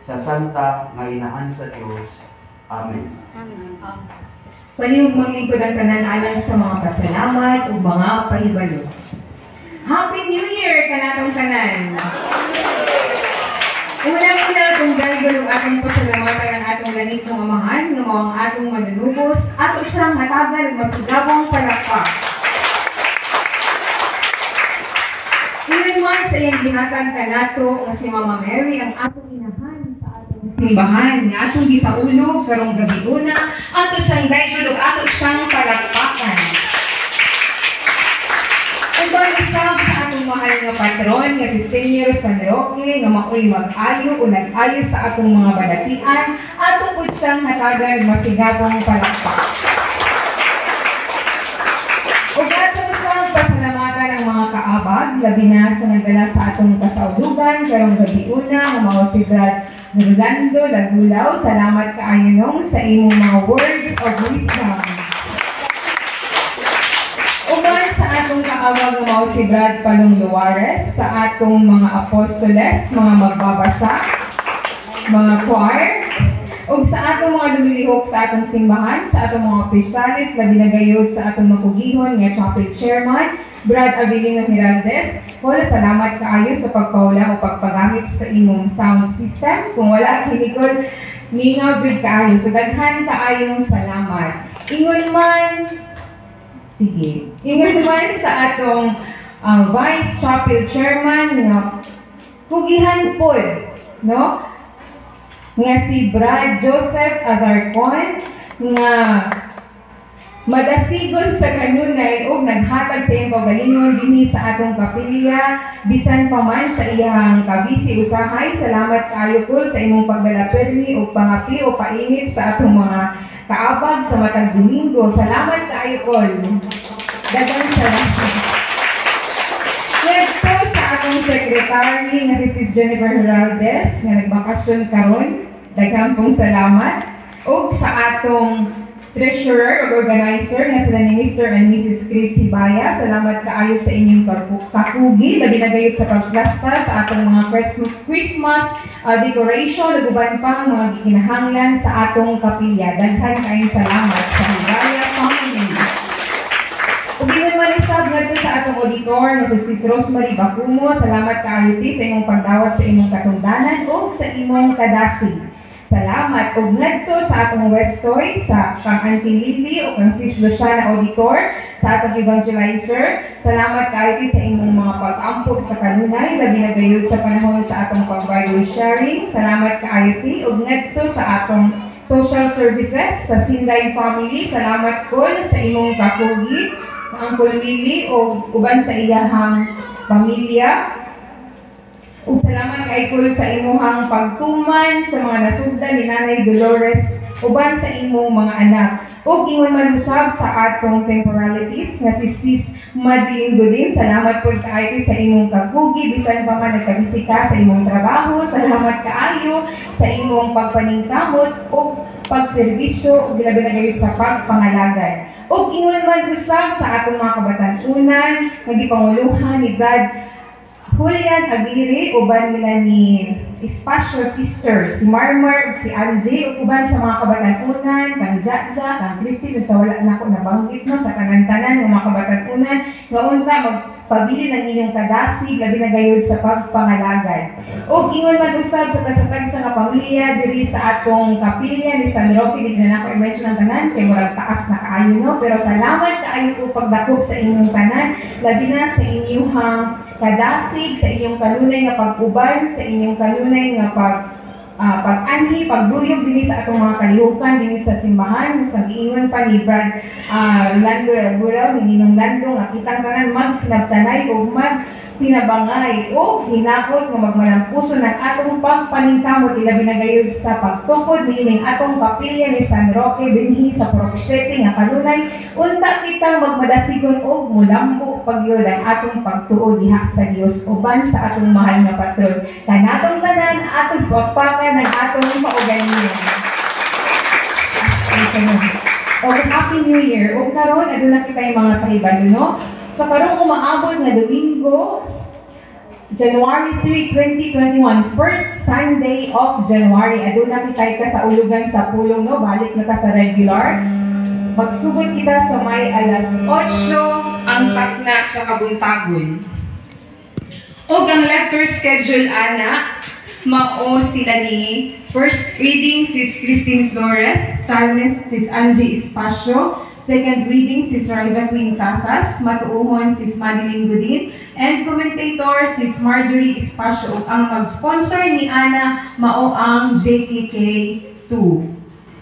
sa santa nga inahan sa Diyos. Amen. Palihog maglingkod ang tanan alang sa mga pasalamat o mga pahibalo. Happy New Year kanatong tanan! Una-una kung dahil atong pasalamatan ang atong ganitong amahan, ng mga atong manunubos, ato siyang matagal masigabong palakpak. Ngayon man sa iyang gihatag kanato nga si Mama Mary ang atong inahan sa atong simbahan, nga atong gisaulog karong gabi una, ato siyang dahil ato siyang palakpakan. Ito ang isang sa atong mahal nga patron nga si Senyor San Roque nga maoy mag-ayo o nag-ayo sa atong mga balatian ato pud siyang hatagan masigabong palakpak. Ug ato siyang pasalamatan ang mga kaabag labi na sa nagdala sa atong kasaulugan karong gabi una nga mao si Brad Rolando Lagulaw. Salamat kaayo nung sa imong mga words of wisdom. Uban sa atong kaawag nga mao si Brad Palong Luares, sa atong mga apostoles, mga magbabasa, mga choir, ug sa atong mga lumilihok sa atong simbahan, sa atong mga opisyalis, labi na gayud sa atong makugihon nga chapel chairman, Brad Avelino Hiraldes. Wala salamat kaayo sa pagpaula o pagpagamit sa imong sound system. Kung wala kinikod, mingaw jud kaayo. So daghan kaayong salamat. Ingon man sa atong Vice Chapel Chairman nga kugihan pod, no? Nga si Brad Joseph Azarcon nga madasigon sa kanunay o naghatag sa iyang kaugalingon dinhi sa atong kapilya bisan pa man sa iyang kabisi usahay. Salamat kaayo ko sa imong pagdala permi o pangapi o painit sa atong mga kaabag sa matag Domingo. Salamat kaayo all. Dagang salamat. Next po sa atong secretary nga si Sis Jennifer Heraldez nga nagbakasyon karon. Daghang pong salamat. O sa atong treasurer o organizer nga sila ni Mr. and Mrs. Chris Hibaya. Salamat kaayo sa inyong kakugi. Labi na gayud sa pagplasta sa atong mga Christmas decoration. Naguban pang mga gikinahanglan sa atong kapilya. Daghan kayong salamat sa Hibaya family. Ug ingon man isab ngadto sa atong auditor nga si Sis Rosemary Bacumo. Salamat kaayo ti sa imong pagdawat sa imong katungdanan o sa imong kadasig. Salamat. Ug ngadto sa atong Westoy, sa kang Auntie Lily o kang Sis Luciana Auditor, sa atong evangelizer. Salamat kaayo sa imong mga pag-ampot sa kanunay, labi na gayud sa panahon sa atong pag-Bible sharing. Salamat kaayo ug ngadto sa atong Social Services sa Sinday Family. Salamat ko sa imong kakugi, ang Kulmili o uban sa iyahang pamilya. Ug salamat kay Kul sa imuhang pagtuman sa mga nasugdan ni Nanay Dolores uban sa imong mga anak. Ug ingon malusab sa atong temporalities nga si Sis Madeline Godin. Salamat po kaayo sa imong kakugi bisan pa man nagkabisita sa imong trabaho. Salamat kaayo sa imong pagpaningkamot ug pagserbisyo ug labi na gayud sa pagpangalagad. Ug ingon man usab sa atong mga kabatan-unan nga gipanguluhan ni Brad Julian Aguirre uban nila ni Espacio Sisters, si Marmar ug si Angie ug uban sa mga kabatan-unan, kang Jaja, kang Christine ug sa wala na ako nabanggit no sa kanang-tanan ng mga kabatan-unan nga unta magpabili ng inyong kadasig labi na gayud sa pagpangalagad. Ug ingon man usab sa kasatag sa pamilya diri sa atong kapilya ni San Roque, di na ako i-mention ang tanan kay murag taas na kaayo no, pero salamat kaayo po pagdakop sa inyong tanan labi na sa inyong kadasig, sa inyong kanunay nga pag-uban, sa inyong kanunay nga pag-anhi, pagduyog din sa atong mga kalihukan din sa simbahan. Sa giingon pa ni Brad Rolando Raguraw, ni Ninong Lando, nga kitang tanan magsinabtanay o magtinabangay o hinakot nga magmalampuso ng atong pagpaningkamot ilabi na gayud sa pagtukod niining atong kapilya ni San Roque dinhi sa Proxete nga kanunay unta kita magmadasigon og mulambo pagyud ang atong pagtuo diha sa Dios uban sa atong mahal nga patron. Kanatong tanan atong pagpakan ng atong kaugalingon. O Happy New Year. O karon aduna kita yung mga kahibalo no. So karong umaabot nga Domingo, January 3, 2021, first Sunday of January. Aduna kita kasaulugan sa pulong no, balik na ta sa regular. Magsugod kita sa may alas 8 ang takna sa kabuntagon. O ang lecture schedule ana, mao sila ni first reading sis Christine Flores, psalmist sis Angie Espacio, second reading sis Riza Queen Casas, matuuhon sis Madeline Godin, and commentator sis Marjorie Espacio. Ang mag-sponsor ni Ana mao ang JKK2.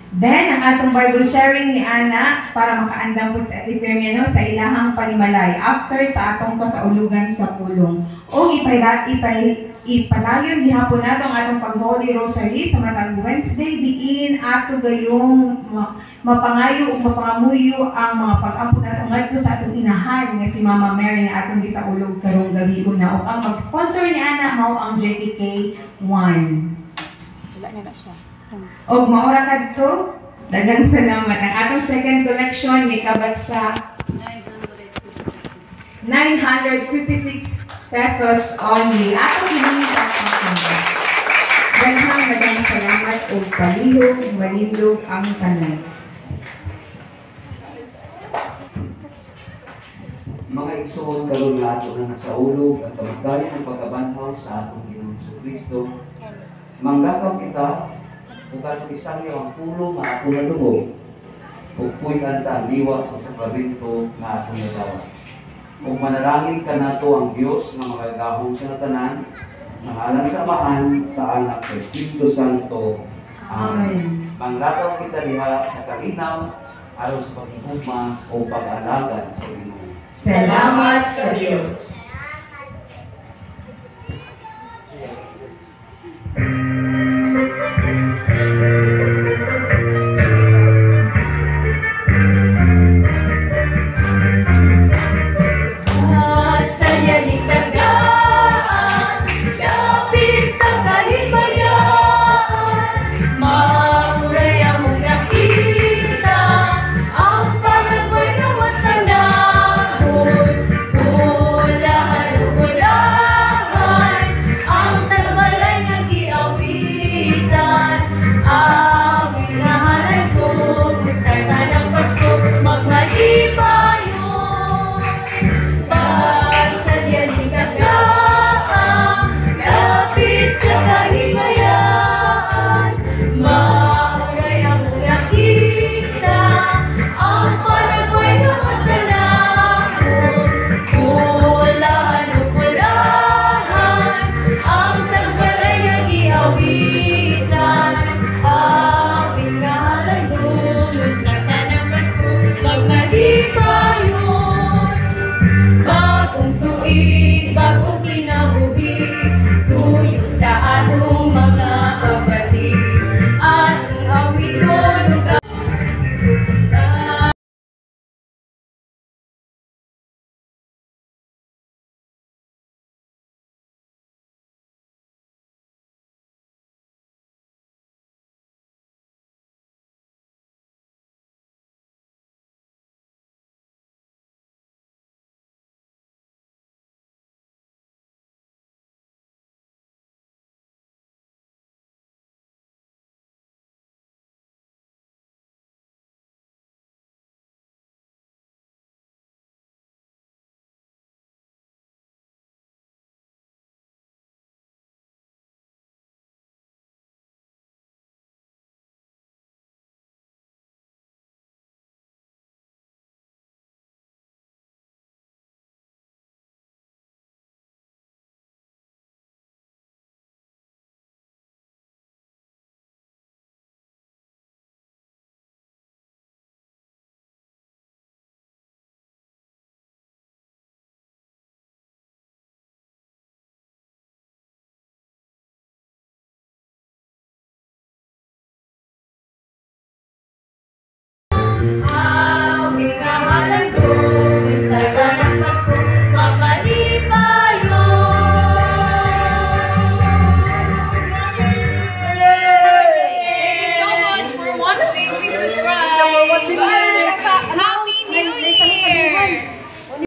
Then, ang atong Bible sharing ni Ana para makaandam po sa Epifemia sa ilahang panimalay after sa atong kasaulugan sa pulong. O ipadayon gihapon nato ang atong pag-Holy Rosary sa matag Wednesday diin ato gayong mapangayo ug mapangamuyo ang mga pag-ampo nato ngadto sa atong inahan nga si Mama Mary nga atong gisaulog karong gabi una. O ang mag-sponsor ni Ana mao ang JKK 1. Wala na siya. Og maura kadto, daghang salamat. Ang atong second collection ni kabat sa 956 pesos only. Atong hiningi ang aton. Daghang salamat og palihog, manindog ang tanan. Mga igsoon karon nato na nasa ulog at kamagdayon ng pagkabanhaw sa atong Ginoong Kristo. Manggakaw kita kung katong isang ang pulo nga ato na lubog o pu'y kanta liwa sa sakramento nga ato na dawat. Kung manalangin ka nato ang Diyos na magagahong sa tanan, sa ngalan sa Amahan, sa Anak, sa Espiritu Santo. Amen. Manggakaw kita diha sa kalinaw, aron sa pagigugma o pag-alagan sa Ginoo. Salamat sa Diyos.